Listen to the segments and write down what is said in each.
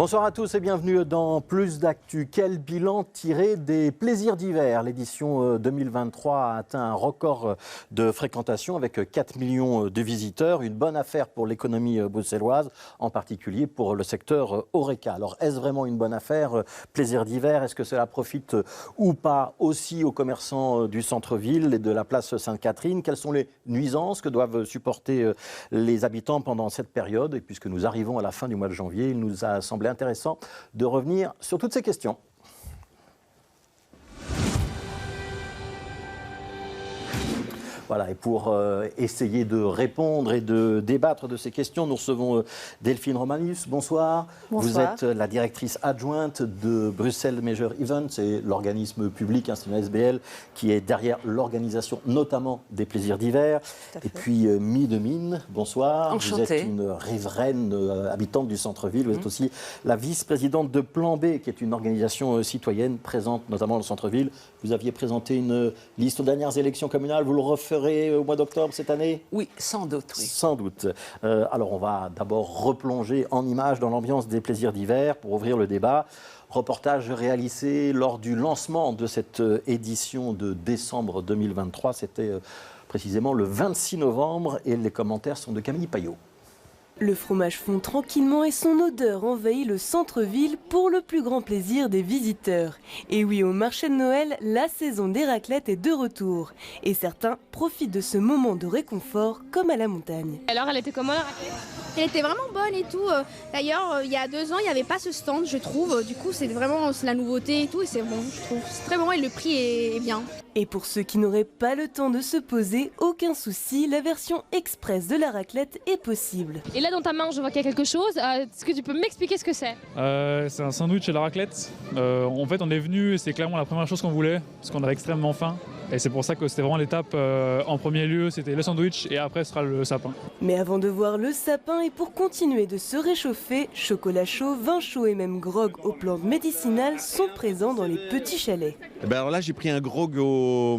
Bonsoir à tous et bienvenue dans Plus d'Actu. Quel bilan tiré des plaisirs d'hiver? L'édition 2023 a atteint un record de fréquentation avec 4 millions de visiteurs. Une bonne affaire pour l'économie bruxelloise, en particulier pour le secteur Horeca. Alors est-ce vraiment une bonne affaire, plaisir d'hiver? Est-ce que cela profite ou pas aussi aux commerçants du centre-ville et de la place Sainte-Catherine? Quelles sont les nuisances que doivent supporter les habitants pendant cette période? Et puisque nous arrivons à la fin du mois de janvier, il nous a semblé intéressant de revenir sur toutes ces questions. Voilà, et pour essayer de répondre et de débattre de ces questions, nous recevons Delphine Romanus. Bonsoir. Vous êtes la directrice adjointe de Bruxelles Major Events, c'est l'organisme public, c'est une SBL, qui est derrière l'organisation notamment des plaisirs d'hiver. Et puis Mie de Mine, bonsoir. Enchantée. Vous êtes une riveraine habitante du centre-ville. Vous êtes aussi la vice-présidente de Plan B, qui est une organisation citoyenne présente notamment dans le centre-ville. Vous aviez présenté une liste aux dernières élections communales. Vous le referez au mois d'octobre cette année? Oui, sans doute, oui. Sans doute. Alors on va d'abord replonger en images dans l'ambiance des plaisirs d'hiver pour ouvrir le débat. Reportage réalisé lors du lancement de cette édition de décembre 2023. C'était précisément le 26 novembre et les commentaires sont de Camille Payot. Le fromage fond tranquillement et son odeur envahit le centre-ville pour le plus grand plaisir des visiteurs. Et oui, au marché de Noël, la saison des raclettes est de retour. Et certains profitent de ce moment de réconfort comme à la montagne. Alors, elle était comment la raclette? Elle était vraiment bonne et tout. D'ailleurs, il y a 2 ans, il n'y avait pas ce stand, je trouve. Du coup, c'est vraiment la nouveauté et tout. Et c'est bon, je trouve. C'est très bon et le prix est bien. Et pour ceux qui n'auraient pas le temps de se poser, aucun souci, la version express de la raclette est possible. Et là, dans ta main, je vois qu'il y a quelque chose. Est-ce que tu peux m'expliquer ce que c'est? C'est un sandwich à la raclette. En fait, on est venu et c'est clairement la première chose qu'on voulait, parce qu'on avait extrêmement faim. Et c'est pour ça que c'était vraiment l'étape en premier lieu, c'était le sandwich et après ce sera le sapin. Mais avant de voir le sapin et pour continuer de se réchauffer, chocolat chaud, vin chaud et même grog aux plantes médicinales sont présents dans les petits chalets. Alors là, j'ai pris un grog aux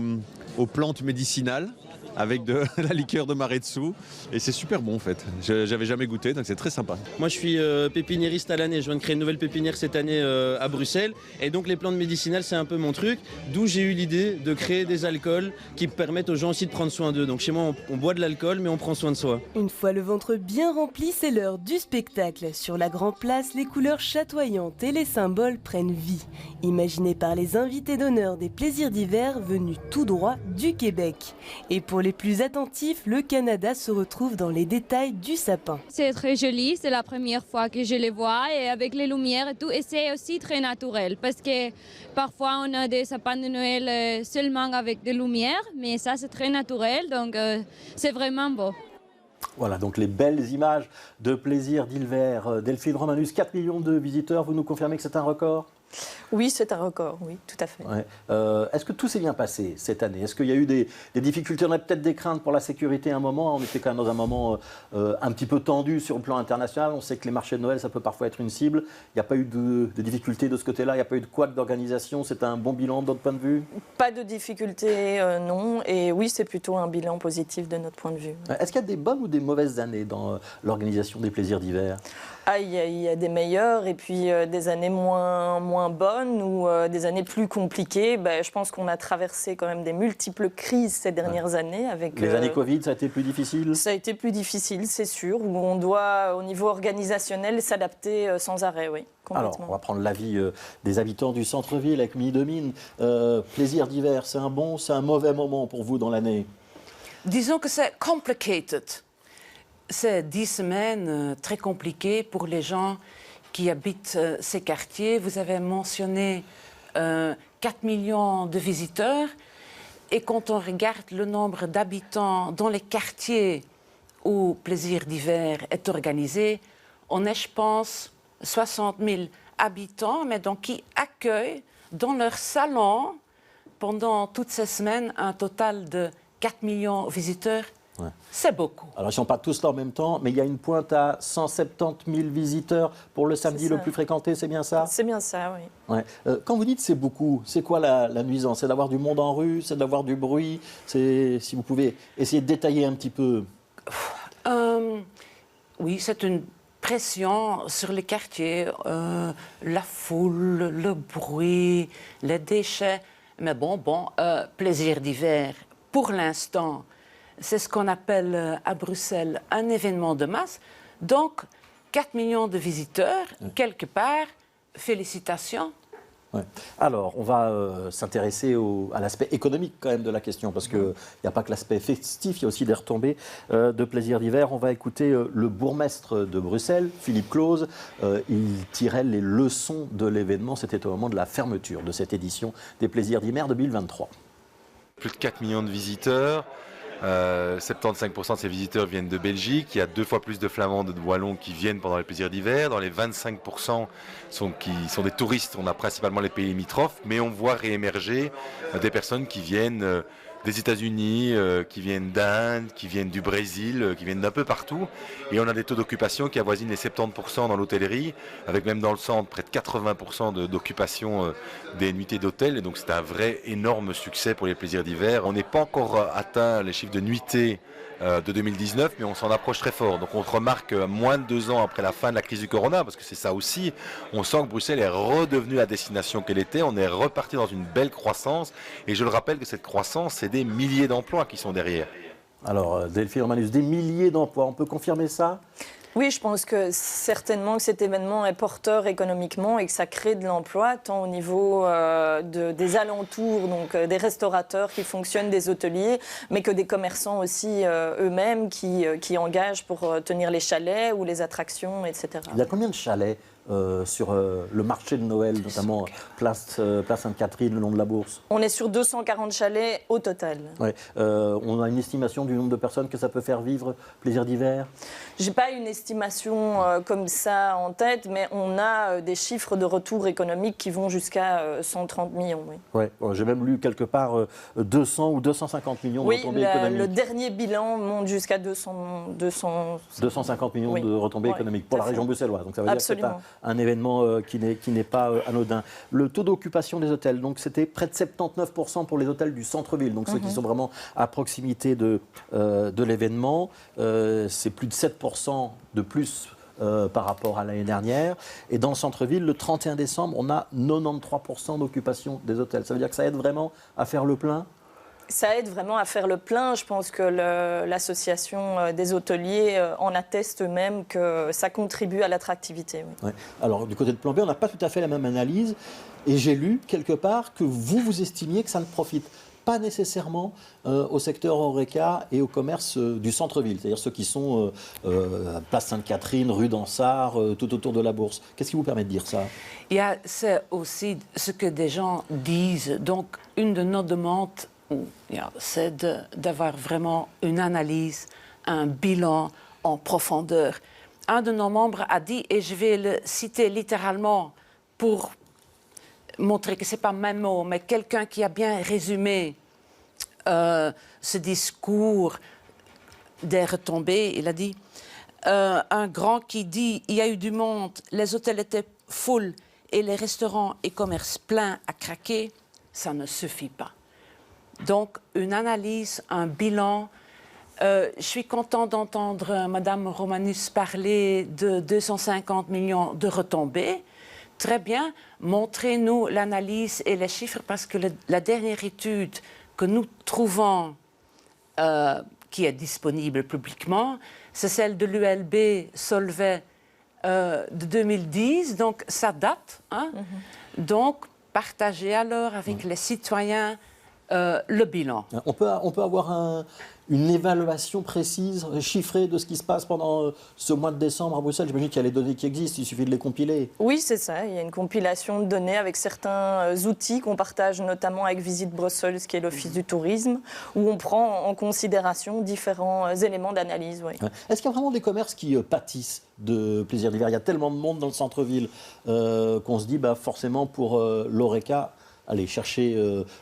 plantes médicinales avec de la liqueur de maretsu et c'est super bon en fait. J'avais jamais goûté donc c'est très sympa. Moi je suis pépiniériste à l'année, je viens de créer une nouvelle pépinière cette année à Bruxelles et donc les plantes médicinales c'est un peu mon truc, d'où j'ai eu l'idée de créer des alcools qui permettent aux gens aussi de prendre soin d'eux. Donc chez moi on boit de l'alcool mais on prend soin de soi. Une fois le ventre bien rempli, c'est l'heure du spectacle. Sur la Grand Place, les couleurs chatoyantes et les symboles prennent vie. Imaginés par les invités d'honneur des plaisirs d'hiver venus tout droit du Québec. Et pour les plus attentifs, le Canada se retrouve dans les détails du sapin. C'est très joli, c'est la première fois que je les vois et avec les lumières et tout. Et c'est aussi très naturel parce que parfois on a des sapins de Noël seulement avec des lumières, mais ça c'est très naturel donc c'est vraiment beau. Voilà, donc les belles images de plaisir d'hiver. Delphine Romanus, 4 millions de visiteurs, vous nous confirmez que c'est un record? Oui, c'est un record, oui, tout à fait. Ouais. Est-ce que tout s'est bien passé cette année? Est-ce qu'il y a eu des difficultés? On a peut-être des craintes pour la sécurité à un moment. On était quand même dans un moment un petit peu tendu sur le plan international. On sait que les marchés de Noël, ça peut parfois être une cible. Il n'y a pas eu de difficultés de ce côté-là? Il n'y a pas eu de couac d'organisation? C'est un bon bilan de votre point de vue? Pas de difficultés, non. Et oui, c'est plutôt un bilan positif de notre point de vue. Est-ce qu'il y a des bonnes ou des mauvaises années dans l'organisation des plaisirs d'hiver? Ah, il y a des meilleures et puis des années moins bonnes ou des années plus compliquées. Je pense qu'on a traversé quand même des multiples crises ces dernières années. Avec, les années Covid, ça a été plus difficile? Ça a été plus difficile, c'est sûr, où on doit, au niveau organisationnel, s'adapter sans arrêt, oui. Alors, on va prendre l'avis des habitants du centre-ville avec Mie de Mine. Plaisir d'hiver, c'est un bon, c'est un mauvais moment pour vous dans l'année? Disons que c'est complicated. C'est 10 semaines très compliquées pour les gens qui habitent ces quartiers. Vous avez mentionné 4 millions de visiteurs. Et quand on regarde le nombre d'habitants dans les quartiers où Plaisir d'hiver est organisé, on est, je pense, 60 000 habitants, mais donc qui accueillent dans leur salon pendant toutes ces semaines un total de 4 millions de visiteurs. Ouais. C'est beaucoup. Alors, ils ne sont pas tous là en même temps, mais il y a une pointe à 170 000 visiteurs pour le samedi le plus fréquenté, c'est bien ça? C'est bien ça, oui. Ouais. Quand vous dites c'est beaucoup, c'est quoi la nuisance? C'est d'avoir du monde en rue, c'est d'avoir du bruit? Si vous pouvez essayer de détailler un petit peu. Oui, c'est une pression sur les quartiers, la foule, le bruit, les déchets. Mais plaisir d'hiver, pour l'instant, c'est ce qu'on appelle à Bruxelles un événement de masse. Donc, 4 millions de visiteurs, quelque part, félicitations. Ouais. Alors, on va s'intéresser à l'aspect économique quand même de la question, parce qu'il n'y a pas que l'aspect festif, il y a aussi des retombées de plaisir d'hiver. On va écouter le bourgmestre de Bruxelles, Philippe Claus. Il tirait les leçons de l'événement. C'était au moment de la fermeture de cette édition des plaisirs d'hiver 2023. Plus de 4 millions de visiteurs. 75% de ces visiteurs viennent de Belgique. Il y a 2 fois plus de Flamands et de Wallons qui viennent pendant les plaisirs d'hiver. Dans les 25% qui sont des touristes, on a principalement les pays limitrophes, mais on voit réémerger des personnes qui viennent des États-Unis, qui viennent d'Inde, qui viennent du Brésil, qui viennent d'un peu partout. Et on a des taux d'occupation qui avoisinent les 70% dans l'hôtellerie, avec même dans le centre près de 80% d'occupation des nuitées d'hôtel. Et donc c'est un vrai énorme succès pour les plaisirs d'hiver. On n'est pas encore atteint les chiffres de nuitées de 2019, mais on s'en approche très fort. Donc on remarque moins de 2 ans après la fin de la crise du Corona, parce que c'est ça aussi, on sent que Bruxelles est redevenue la destination qu'elle était, on est reparti dans une belle croissance, et je le rappelle que cette croissance, c'est des milliers d'emplois qui sont derrière. Alors Delphine Romanus, des milliers d'emplois, on peut confirmer ça ? Oui, je pense que certainement que cet événement est porteur économiquement et que ça crée de l'emploi, tant au niveau des alentours, donc des restaurateurs qui fonctionnent, des hôteliers, mais que des commerçants aussi eux-mêmes qui engagent pour tenir les chalets ou les attractions, etc. Il y a combien de chalets sur le marché de Noël, notamment place Sainte-Catherine, le long de la Bourse? On est sur 240 chalets au total. Ouais. On a une estimation du nombre de personnes que ça peut faire vivre plaisir d'hiver? Je n'ai pas une estimation comme ça en tête, mais on a des chiffres de retour économique qui vont jusqu'à 130 millions. Oui. Ouais. J'ai même lu quelque part 200 ou 250 millions de retombées économiques. Le dernier bilan monte jusqu'à 250 millions de retombées économiques pour la région bruxelloise. Donc ça veut dire que c'est un événement qui n'est pas anodin. Le taux d'occupation des hôtels, donc c'était près de 79% pour les hôtels du centre-ville, donc ceux qui sont vraiment à proximité de l'événement. C'est plus de 7% de plus par rapport à l'année dernière. Et dans le centre-ville, le 31 décembre, on a 93% d'occupation des hôtels. Ça veut dire que ça aide vraiment à faire le plein? Ça aide vraiment à faire le plein. Je pense que l'association des hôteliers en atteste eux-mêmes que ça contribue à l'attractivité. Oui. Ouais. Alors, du côté de Plan B, on n'a pas tout à fait la même analyse. Et j'ai lu quelque part que vous estimiez que ça ne profite pas nécessairement au secteur Horeca et au commerce du centre-ville, c'est-à-dire ceux qui sont place Sainte-Catherine, rue d'Ansart, tout autour de la Bourse. Qu'est-ce qui vous permet de dire ça? C'est aussi ce que des gens disent. Donc, une de nos demandes, c'est d'avoir vraiment une analyse, un bilan en profondeur. Un de nos membres a dit, et je vais le citer littéralement pour montrer que ce n'est pas mes mots, mais quelqu'un qui a bien résumé ce discours des retombées, il a dit, un grand qui dit, il y a eu du monde, les hôtels étaient full et les restaurants et commerces pleins à craquer, ça ne suffit pas. Donc, une analyse, un bilan. Je suis contente d'entendre Mme Romanus parler de 250 millions de retombées. Très bien, montrez-nous l'analyse et les chiffres, parce que la dernière étude que nous trouvons, qui est disponible publiquement, c'est celle de l'ULB Solvay de 2010, donc ça date. Hein? Donc, partagez alors avec les citoyens le bilan. On peut avoir une évaluation précise, chiffrée de ce qui se passe pendant ce mois de décembre à Bruxelles. J'imagine qu'il y a les données qui existent, il suffit de les compiler. Oui, c'est ça. Il y a une compilation de données avec certains outils qu'on partage notamment avec Visit Brussels, qui est l'Office du tourisme, où on prend en considération différents éléments d'analyse. Oui. Est-ce qu'il y a vraiment des commerces qui pâtissent de plaisir d'hiver? Il y a tellement de monde dans le centre-ville qu'on se dit forcément pour l'Horeca, aller chercher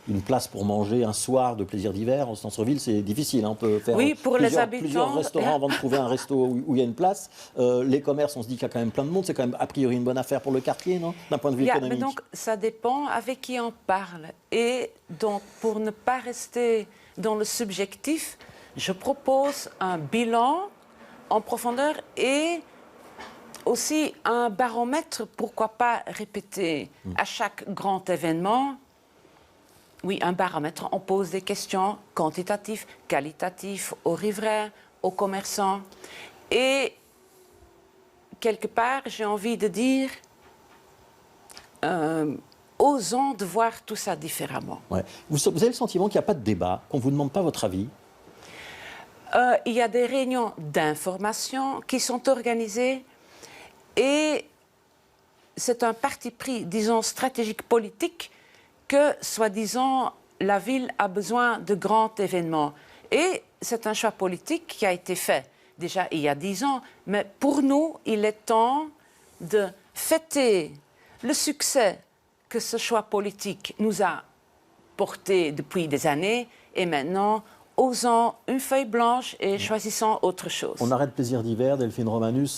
une place pour manger un soir de plaisir d'hiver en centre-ville, c'est difficile. On peut faire plusieurs restaurants avant de trouver un resto où il y a une place. Les commerces, on se dit qu'il y a quand même plein de monde. C'est quand même a priori une bonne affaire pour le quartier, non? D'un point de vue économique. Mais donc, ça dépend avec qui on parle. Et donc, pour ne pas rester dans le subjectif, je propose un bilan en profondeur et aussi un baromètre, pourquoi pas répéter à chaque grand événement. Oui, un baromètre, on pose des questions quantitatives, qualitatives aux riverains, aux commerçants. Et quelque part, j'ai envie de dire, osons de voir tout ça différemment. Ouais. Vous avez le sentiment qu'il n'y a pas de débat, qu'on ne vous demande pas votre avis? Il y a des réunions d'information qui sont organisées et c'est un parti pris, disons, stratégique politique que, soi-disant, la ville a besoin de grands événements. Et c'est un choix politique qui a été fait déjà il y a 10 ans. Mais pour nous, il est temps de fêter le succès que ce choix politique nous a porté depuis des années. Et maintenant, osons une feuille blanche et choisissons autre chose. On arrête plaisir d'hiver, Delphine Romanus,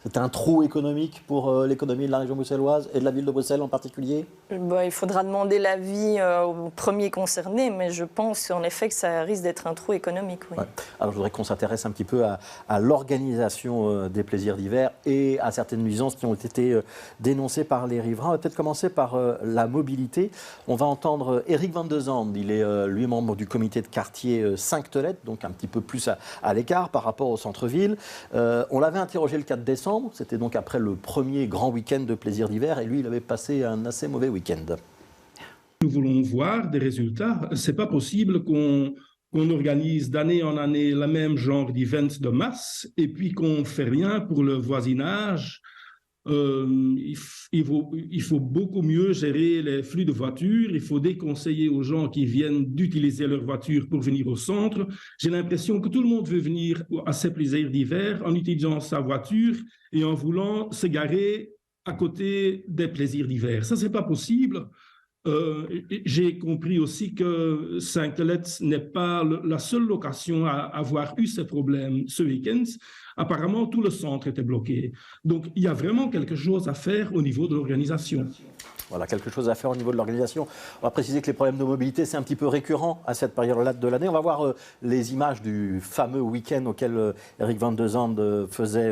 c'est un trou économique pour l'économie de la région bruxelloise et de la ville de Bruxelles en particulier? Il faudra demander l'avis aux premiers concernés, mais je pense en effet que ça risque d'être un trou économique. Oui. Ouais. Alors je voudrais qu'on s'intéresse un petit peu à l'organisation des plaisirs d'hiver et à certaines nuisances qui ont été dénoncées par les riverains. On va peut-être commencer par la mobilité. On va entendre Eric Van de Zand, il est lui membre du comité de quartier Sainte-Tolette, donc un petit peu plus à l'écart par rapport au centre-ville. On l'avait interrogé le 4 décembre. C'était donc après le premier grand week-end de plaisir d'hiver et lui, il avait passé un assez mauvais week-end. Nous voulons voir des résultats. Ce n'est pas possible qu'on organise d'année en année le même genre d'event de masse et puis qu'on ne fait rien pour le voisinage. Il faut beaucoup mieux gérer les flux de voitures, il faut déconseiller aux gens qui viennent d'utiliser leur voiture pour venir au centre. J'ai l'impression que tout le monde veut venir à ces plaisirs d'hiver en utilisant sa voiture et en voulant se garer à côté des plaisirs d'hiver. Ça, ce n'est pas possible. J'ai compris aussi que Sainte-Tolette n'est pas la seule location à avoir eu ces problèmes ce week-end. Apparemment, tout le centre était bloqué. Donc, il y a vraiment quelque chose à faire au niveau de l'organisation. Voilà, quelque chose à faire au niveau de l'organisation. On va préciser que les problèmes de mobilité, c'est un petit peu récurrent à cette période-là de l'année. On va voir les images du fameux week-end auquel Eric Van de Zand faisait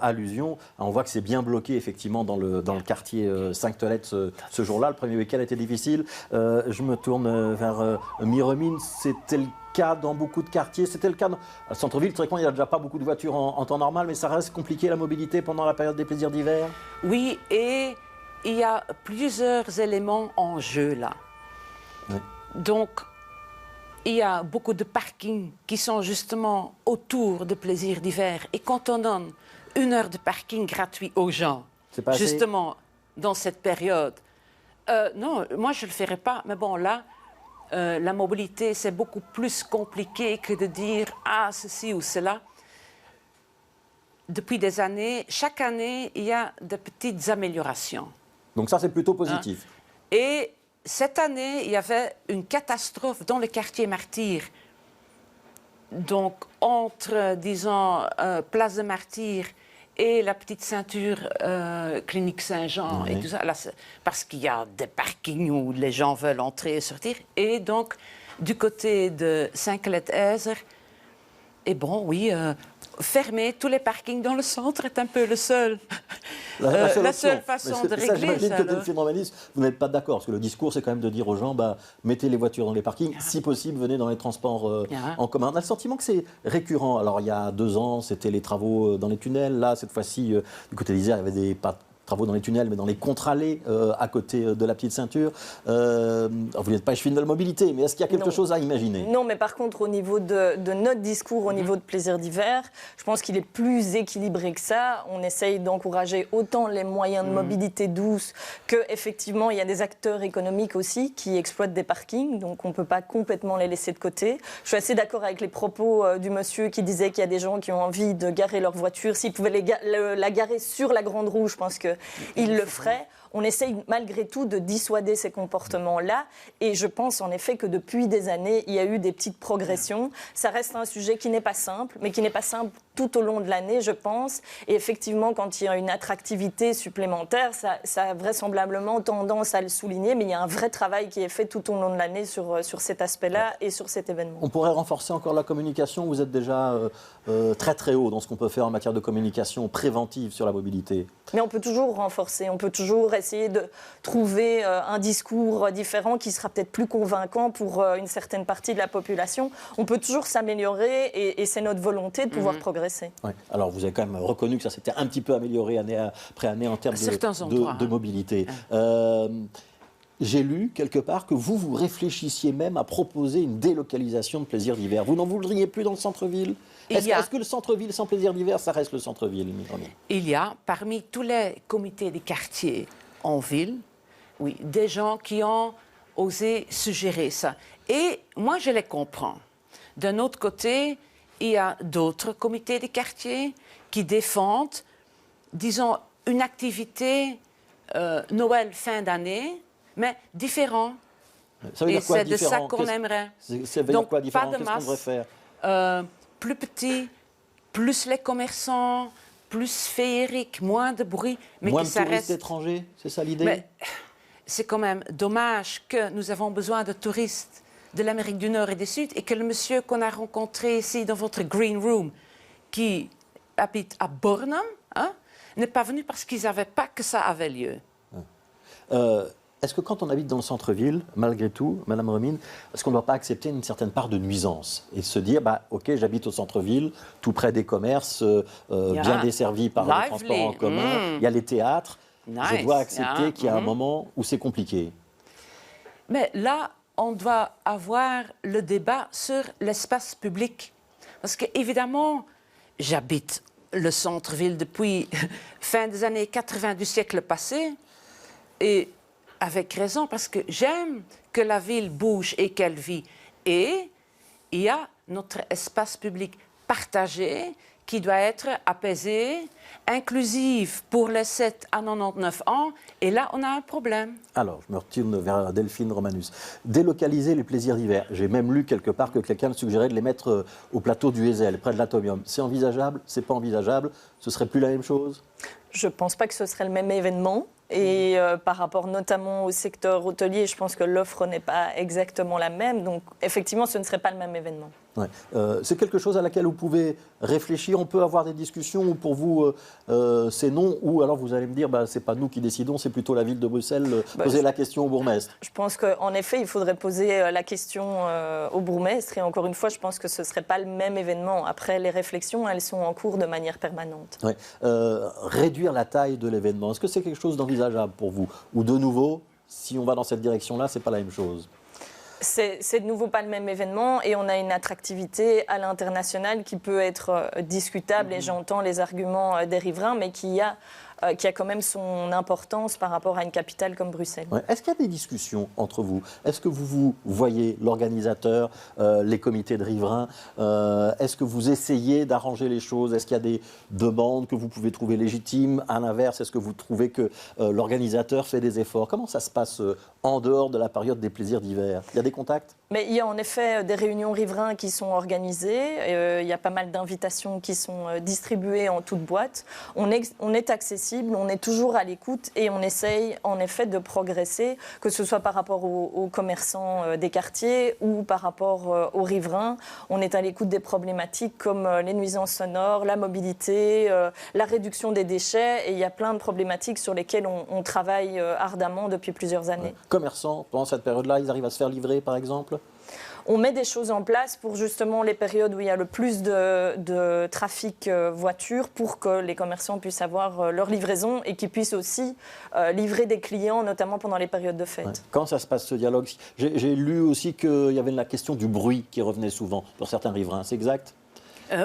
allusion. On voit que c'est bien bloqué, effectivement, dans le quartier Sainte-Tolette ce jour-là. Le premier week-end était difficile. Je me tourne vers Miremine. C'était le cas dans beaucoup de quartiers. C'était le cas dans le centre-ville. Théoriquement, il n'y a déjà pas beaucoup de voitures en temps normal, mais ça reste compliqué, la mobilité, pendant la période des plaisirs d'hiver. Oui, et il y a plusieurs éléments en jeu là. Oui. Donc, il y a beaucoup de parkings qui sont justement autour de plaisirs d'hiver. Et quand on donne 1 heure de parking gratuit aux gens, justement dans cette période, non, moi je ne le ferai pas. Mais bon, là, la mobilité, c'est beaucoup plus compliqué que de dire « ah, ceci ou cela ». Depuis des années, chaque année, il y a de petites améliorations. Donc ça, c'est plutôt positif. Et cette année, il y avait une catastrophe dans le quartier Martyr. Donc, entre, disons, Place de Martyr et la petite ceinture Clinique Saint-Jean, et tout ça, là, parce qu'il y a des parkings où les gens veulent entrer et sortir. Et donc, du côté de Sainte-Colette-Ezer, et bon, oui, fermer tous les parkings dans le centre est un peu la seule façon de régler ça. J'imagine que Delphine Romanus, vous n'êtes pas d'accord, parce que le discours, c'est quand même de dire aux gens, mettez les voitures dans les parkings, si possible, venez dans les transports en commun. On a le sentiment que c'est récurrent. Alors, il y a 2 ans, c'était les travaux dans les tunnels. Là, cette fois-ci, du côté d'Isère, il y avait des travaux dans les tunnels, mais dans les contre-allées à côté de la petite ceinture. Vous n'êtes pas échevine de la mobilité, mais est-ce qu'il y a quelque chose à imaginer? Non, mais par contre, au niveau de notre discours, au niveau de plaisir d'hiver, je pense qu'il est plus équilibré que ça. On essaye d'encourager autant les moyens de mobilité douce qu'effectivement, il y a des acteurs économiques aussi qui exploitent des parkings, donc on ne peut pas complètement les laisser de côté. Je suis assez d'accord avec les propos du monsieur qui disait qu'il y a des gens qui ont envie de garer leur voiture. S'ils pouvaient la garer sur la Grande Roue, je pense que il le ferait. on essaye malgré tout de dissuader ces comportements-là. Et je pense en effet que depuis des années, il y a eu des petites progressions. Ça reste un sujet qui n'est pas simple, mais qui n'est pas simple tout au long de l'année, je pense. Et effectivement, quand il y a une attractivité supplémentaire, ça a vraisemblablement tendance à le souligner, mais il y a un vrai travail qui est fait tout au long de l'année sur cet aspect-là et sur cet événement. On pourrait renforcer encore la communication. Vous êtes déjà très très haut dans ce qu'on peut faire en matière de communication préventive sur la mobilité. Mais on peut toujours renforcer, on peut toujours essayer de trouver un discours différent qui sera peut-être plus convaincant pour une certaine partie de la population. On peut toujours s'améliorer et c'est notre volonté de pouvoir progresser. Ouais. Alors vous avez quand même reconnu que ça s'était un petit peu amélioré année après année en termes de mobilité. J'ai lu quelque part que vous réfléchissiez même à proposer une délocalisation de plaisirs d'hiver. Vous n'en voudriez plus dans le centre-ville ? Est-ce que le centre-ville sans plaisir d'hiver, ça reste le centre-ville ? Il y a, parmi tous les comités des quartiers en ville, oui, des gens qui ont osé suggérer ça. Et moi, je les comprends. D'un autre côté, il y a d'autres comités des quartiers qui défendent, disons, une activité Noël fin d'année, mais différent. Ça veut dire quoi, c'est de ça qu'on aimerait. Ça veut dire quoi différent ? Qu'est-ce qu'on devrait faire ? Plus petit, plus les commerçants, plus féerique, moins de bruit. Mais moins que de ça touristes reste... étrangers, c'est ça l'idée ? Mais c'est quand même dommage que nous avons besoin de touristes de l'Amérique du Nord et du Sud et que le monsieur qu'on a rencontré ici dans votre green room, qui habite à Bornem, n'est pas venu parce qu'ils ne savaient pas que ça avait lieu. Est-ce que quand on habite dans le centre-ville, malgré tout, Madame Remine, est-ce qu'on ne doit pas accepter une certaine part de nuisance et se dire, ok, j'habite au centre-ville, tout près des commerces, bien desservis par les transports en commun, il y a les théâtres, je dois accepter qu'il y a un moment où c'est compliqué. Mais là, on doit avoir le débat sur l'espace public. Parce qu'évidemment, j'habite le centre-ville depuis fin des années 80 du siècle passé, et avec raison, parce que j'aime que la ville bouge et qu'elle vit. Et il y a notre espace public partagé qui doit être apaisé, inclusif pour les 7 à 99 ans. Et là, on a un problème. Alors, je me retourne vers Delphine Romanus. Délocaliser les plaisirs d'hiver. J'ai même lu quelque part que quelqu'un me suggérait de les mettre au plateau du Heysel, près de l'Atomium. C'est envisageable ? C'est pas envisageable ? Ce serait plus la même chose ? Je ne pense pas que ce serait le même événement. Et par rapport notamment au secteur hôtelier, je pense que l'offre n'est pas exactement la même. Donc, effectivement, ce ne serait pas le même événement. Ouais. C'est quelque chose à laquelle vous pouvez réfléchir. On peut avoir des discussions où pour vous c'est non, ou alors vous allez me dire c'est pas nous qui décidons, c'est plutôt la ville de Bruxelles. Poser la question au bourgmestre. Je pense qu'en effet, il faudrait poser la question au bourgmestre. Et encore une fois, je pense que ce ne serait pas le même événement. Après, les réflexions, elles sont en cours de manière permanente. Ouais. Réduire la taille de l'événement, est-ce que c'est quelque chose d'envisageable pour vous ? Ou de nouveau, si on va dans cette direction-là, c'est pas la même chose ? C'est de nouveau pas le même événement et on a une attractivité à l'international qui peut être discutable et j'entends les arguments des riverains, mais qui a quand même son importance par rapport à une capitale comme Bruxelles. Ouais. Est-ce qu'il y a des discussions entre vous ? Est-ce que vous voyez l'organisateur, les comités de riverains ? Est-ce que vous essayez d'arranger les choses ? Est-ce qu'il y a des demandes que vous pouvez trouver légitimes ? À l'inverse, est-ce que vous trouvez que l'organisateur fait des efforts ? Comment ça se passe en dehors de la période des plaisirs d'hiver ? Il y a des contacts ? Mais il y a en effet des réunions riverains qui sont organisées. Il y a pas mal d'invitations qui sont distribuées en toute boîte. On est accessible, on est toujours à l'écoute et on essaye en effet de progresser, que ce soit par rapport aux commerçants des quartiers ou par rapport aux riverains. On est à l'écoute des problématiques comme les nuisances sonores, la mobilité, la réduction des déchets. Et il y a plein de problématiques sur lesquelles on travaille ardemment depuis plusieurs années. Commerçants, pendant cette période-là, ils arrivent à se faire livrer par exemple ? On met des choses en place pour justement les périodes où il y a le plus de trafic voiture pour que les commerçants puissent avoir leur livraison et qu'ils puissent aussi livrer des clients, notamment pendant les périodes de fête. Ouais. Quand ça se passe ce dialogue, j'ai lu aussi qu'il y avait la question du bruit qui revenait souvent pour certains riverains, c'est exact ?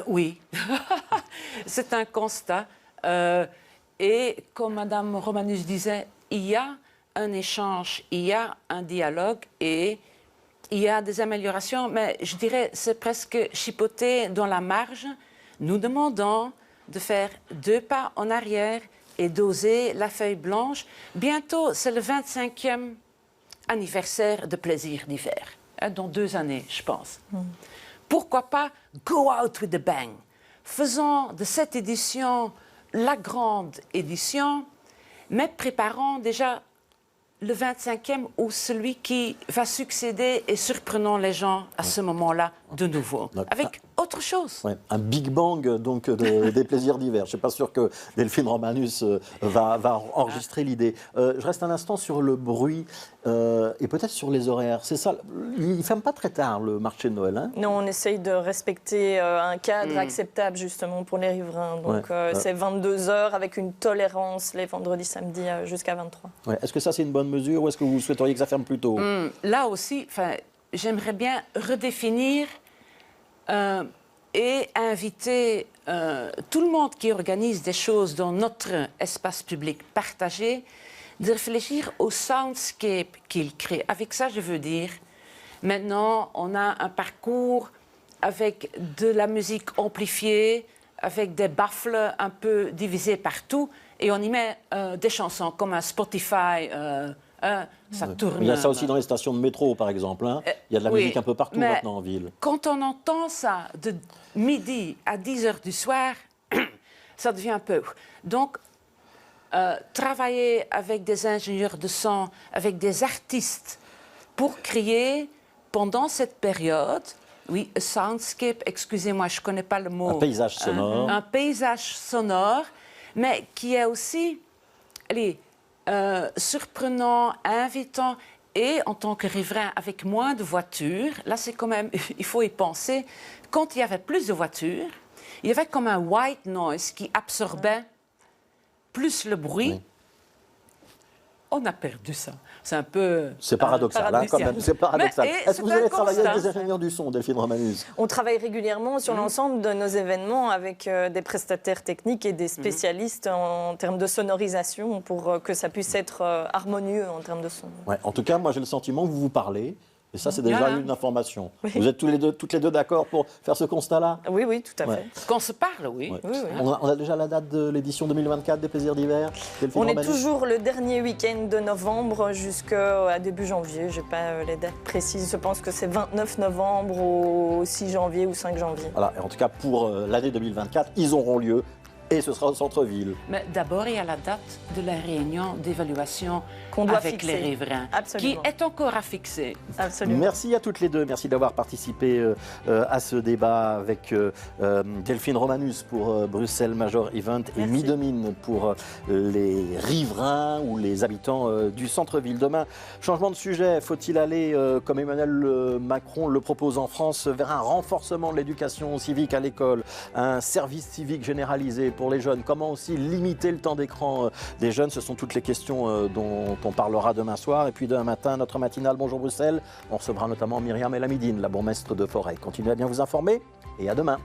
Oui, c'est un constat. Et comme Madame Romanus disait, il y a un échange, il y a un dialogue et il y a des améliorations, mais je dirais c'est presque chipoté dans la marge. Nous demandons de faire 2 pas en arrière et d'oser la feuille blanche. Bientôt, c'est le 25e anniversaire de Plaisir d'hiver, dans 2 années, je pense. Pourquoi pas go out with a bang? Faisons de cette édition la grande édition, mais préparons déjà le 25e ou celui qui va succéder et surprenant les gens à ce moment-là de nouveau, avec autre chose. Ouais, un Big Bang donc des plaisirs d'hiver. Je ne suis pas sûr que Delphine Romanus va enregistrer l'idée. Je reste un instant sur le bruit et peut-être sur les horaires. C'est ça, il ne ferme pas très tard le marché de Noël. Hein? Non, on essaye de respecter un cadre acceptable justement pour les riverains. Donc c'est 22h avec une tolérance les vendredis, samedis jusqu'à 23. Ouais. Est-ce que ça c'est une bonne mesure ou est-ce que vous souhaiteriez que ça ferme plus tôt? Là aussi, j'aimerais bien redéfinir et inviter tout le monde qui organise des choses dans notre espace public partagé de réfléchir au soundscape qu'il crée. Avec ça, je veux dire, maintenant, on a un parcours avec de la musique amplifiée, avec des baffles un peu divisés partout, et on y met des chansons comme un Spotify. Ça tourne. Il y a ça aussi dans les stations de métro, par exemple. Hein. Il y a de la musique un peu partout maintenant en ville. Quand on entend ça de midi à 10h du soir, ça devient un peu... Donc, travailler avec des ingénieurs de son, avec des artistes, pour créer, pendant cette période, oui, un soundscape, excusez-moi, je ne connais pas le mot. Un paysage sonore. Un paysage sonore, mais qui est aussi... Allez, surprenant, invitant, et en tant que riverain avec moins de voitures, là c'est quand même, il faut y penser, quand il y avait plus de voitures, il y avait comme un white noise qui absorbait plus le bruit. Oui. On a perdu ça. C'est un peu... C'est paradoxal, hein, quand même. C'est paradoxal. Est-ce que vous allez travailler avec des ingénieurs du son, Delphine Romanus? On travaille régulièrement sur l'ensemble de nos événements avec des prestataires techniques et des spécialistes en termes de sonorisation pour que ça puisse être harmonieux en termes de son. Ouais, en tout cas, moi j'ai le sentiment que vous vous parlez. Et ça, c'est déjà une information. Oui. Vous êtes toutes les deux d'accord pour faire ce constat-là? Oui, oui, tout à fait. Qu'on se parle, oui. Ouais. Oui. On a déjà la date de l'édition 2024 des Plaisirs d'hiver? On est toujours le dernier week-end de novembre jusqu'à début janvier. Je n'ai pas les dates précises. Je pense que c'est 29 novembre au 6 janvier ou 5 janvier. Voilà. Et en tout cas, pour l'année 2024, ils auront lieu. Et ce sera au centre-ville. Mais d'abord, il y a la date de la réunion d'évaluation avec les riverains, qui est encore à fixer. Absolument. Merci à toutes les deux. Merci d'avoir participé à ce débat avec Delphine Romanus pour Bruxelles Major Event et Midomine pour les riverains ou les habitants du centre-ville. Demain, changement de sujet. Faut-il aller, comme Emmanuel Macron le propose en France, vers un renforcement de l'éducation civique à l'école, un service civique généralisé pour les jeunes? Comment aussi limiter le temps d'écran des jeunes? Ce sont toutes les questions dont on parlera demain soir. Et puis demain matin, notre matinale Bonjour Bruxelles. On recevra notamment Myriam Elamidine, la bourgmestre de Forêt. Continuez à bien vous informer et à demain.